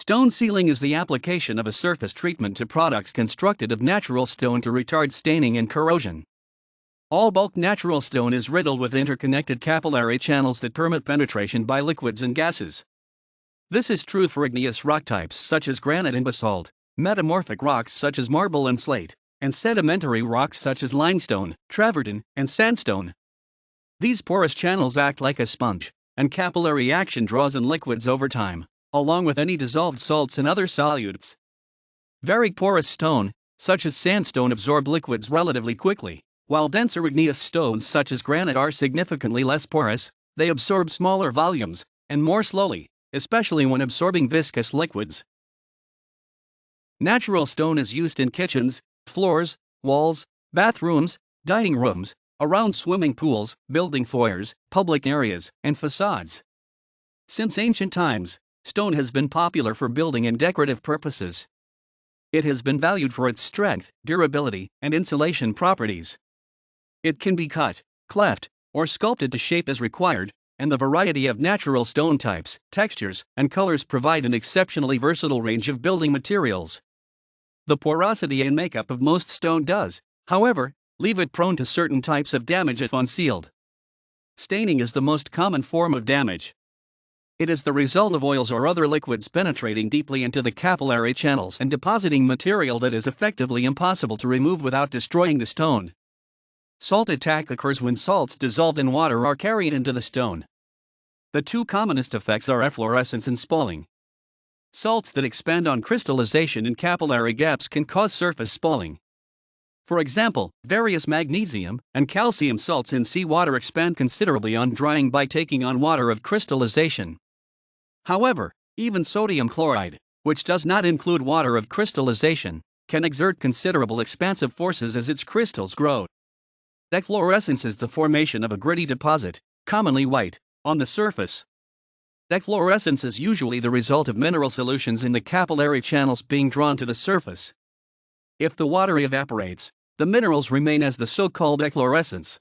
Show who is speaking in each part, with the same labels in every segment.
Speaker 1: Stone sealing is the application of a surface treatment to products constructed of natural stone to retard staining and corrosion. All bulk natural stone is riddled with interconnected capillary channels that permit penetration by liquids and gases. This is true for igneous rock types such as granite and basalt, metamorphic rocks such as marble and slate, and sedimentary rocks such as limestone, travertine, and sandstone. These porous channels act like a sponge, and capillary action draws in liquids over time, along with any dissolved salts and other solutes. Very porous stone, such as sandstone, absorb liquids relatively quickly, while denser igneous stones such as granite are significantly less porous. They absorb smaller volumes, and more slowly, especially when absorbing viscous liquids. Natural stone is used in kitchens, floors, walls, bathrooms, dining rooms, around swimming pools, building foyers, public areas, and facades. Since ancient times, stone has been popular for building and decorative purposes. It has been valued for its strength, durability, and insulation properties. It can be cut, cleft, or sculpted to shape as required, and the variety of natural stone types, textures, and colors provide an exceptionally versatile range of building materials. The porosity and makeup of most stone does, however, leave it prone to certain types of damage if unsealed. Staining is the most common form of damage. It is the result of oils or other liquids penetrating deeply into the capillary channels and depositing material that is effectively impossible to remove without destroying the stone. Salt attack occurs when salts dissolved in water are carried into the stone. The two commonest effects are efflorescence and spalling. Salts that expand on crystallization in capillary gaps can cause surface spalling. For example, various magnesium and calcium salts in seawater expand considerably on drying by taking on water of crystallization. However, even sodium chloride, which does not include water of crystallization, can exert considerable expansive forces as its crystals grow. Efflorescence is the formation of a gritty deposit, commonly white, on the surface. Efflorescence is usually the result of mineral solutions in the capillary channels being drawn to the surface. If the water evaporates, the minerals remain as the so-called efflorescence.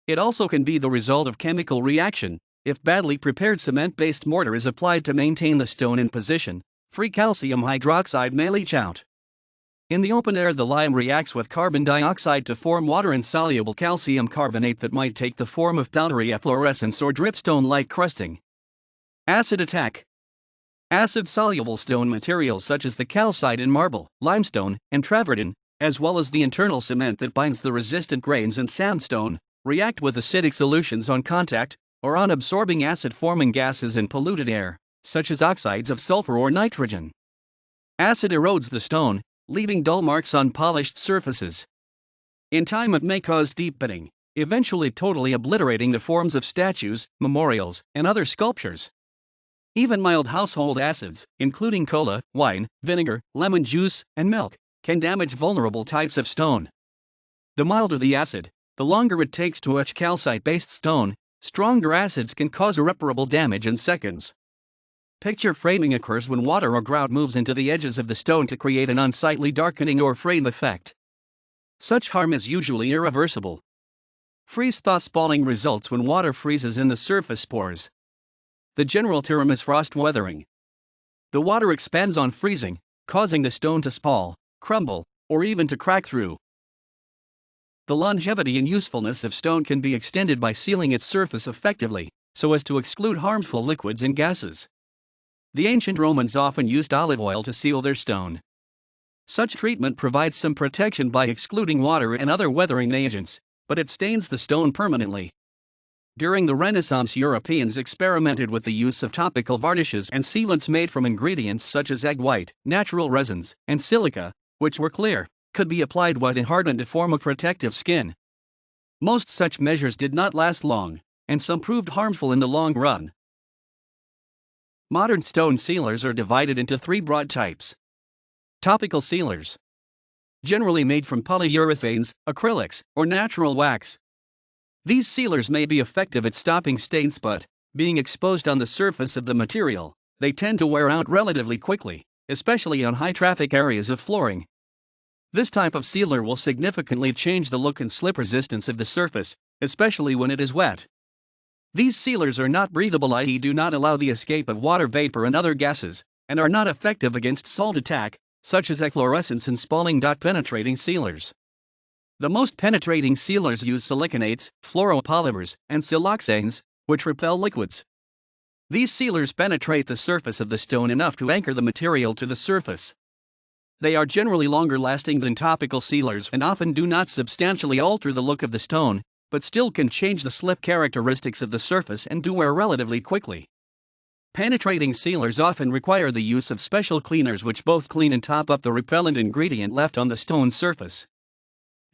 Speaker 1: It also can be the result of chemical reaction. If badly prepared cement-based mortar is applied to maintain the stone in position, free calcium hydroxide may leach out. In the open air, the lime reacts with carbon dioxide to form water-insoluble calcium carbonate that might take the form of powdery efflorescence or dripstone-like crusting. Acid attack. Acid-soluble stone materials such as the calcite in marble, limestone, and travertine, as well as the internal cement that binds the resistant grains in sandstone, react with acidic solutions on contact, or on absorbing acid-forming gases in polluted air, such as oxides of sulfur or nitrogen. Acid erodes the stone, leaving dull marks on polished surfaces. In time, it may cause deep pitting, eventually totally obliterating the forms of statues, memorials, and other sculptures. Even mild household acids, including cola, wine, vinegar, lemon juice, and milk, can damage vulnerable types of stone. The milder the acid, the longer it takes to etch calcite-based stone. Stronger acids can cause irreparable damage in seconds. Picture framing occurs when water or grout moves into the edges of the stone to create an unsightly darkening or frame effect. Such harm is usually irreversible. Freeze-thaw spalling results when water freezes in the surface pores. The general term is frost weathering. The water expands on freezing, causing the stone to spall, crumble, or even to crack through. The longevity and usefulness of stone can be extended by sealing its surface effectively, so as to exclude harmful liquids and gases. The ancient Romans often used olive oil to seal their stone. Such treatment provides some protection by excluding water and other weathering agents, but it stains the stone permanently. During the Renaissance, Europeans experimented with the use of topical varnishes and sealants made from ingredients such as egg white, natural resins, and silica, which were clear, could be applied wet and hardened to form a protective skin. Most such measures did not last long, and some proved harmful in the long run. Modern stone sealers are divided into three broad types. Topical sealers. Generally made from polyurethanes, acrylics, or natural wax. These sealers may be effective at stopping stains, but, being exposed on the surface of the material, they tend to wear out relatively quickly, especially on high-traffic areas of flooring. This type of sealer will significantly change the look and slip resistance of the surface, especially when it is wet. These sealers are not breathable, i.e., do not allow the escape of water vapor and other gases, and are not effective against salt attack, such as efflorescence and spalling. Penetrating sealers. The most penetrating sealers use siliconates, fluoropolymers, and siloxanes, which repel liquids. These sealers penetrate the surface of the stone enough to anchor the material to the surface. They are generally longer lasting than topical sealers and often do not substantially alter the look of the stone, but still can change the slip characteristics of the surface and do wear relatively quickly. Penetrating sealers often require the use of special cleaners which both clean and top up the repellent ingredient left on the stone's surface.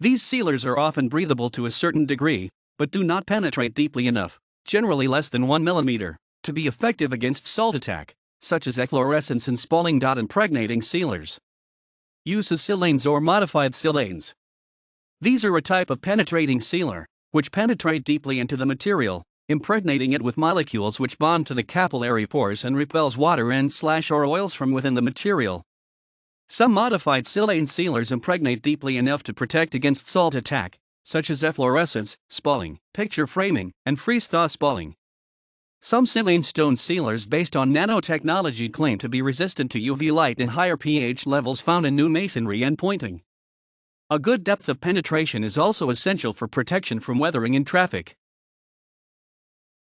Speaker 1: These sealers are often breathable to a certain degree, but do not penetrate deeply enough, generally less than 1 mm, to be effective against salt attack, such as efflorescence and spalling. Impregnating sealers. Use of silanes or modified silanes. These are a type of penetrating sealer, which penetrate deeply into the material, impregnating it with molecules which bond to the capillary pores and repels water and/or oils from within the material. Some modified silane sealers impregnate deeply enough to protect against salt attack, such as efflorescence, spalling, picture framing, and freeze-thaw spalling. Some silane stone sealers based on nanotechnology claim to be resistant to UV light and higher pH levels found in new masonry and pointing. A good depth of penetration is also essential for protection from weathering in traffic.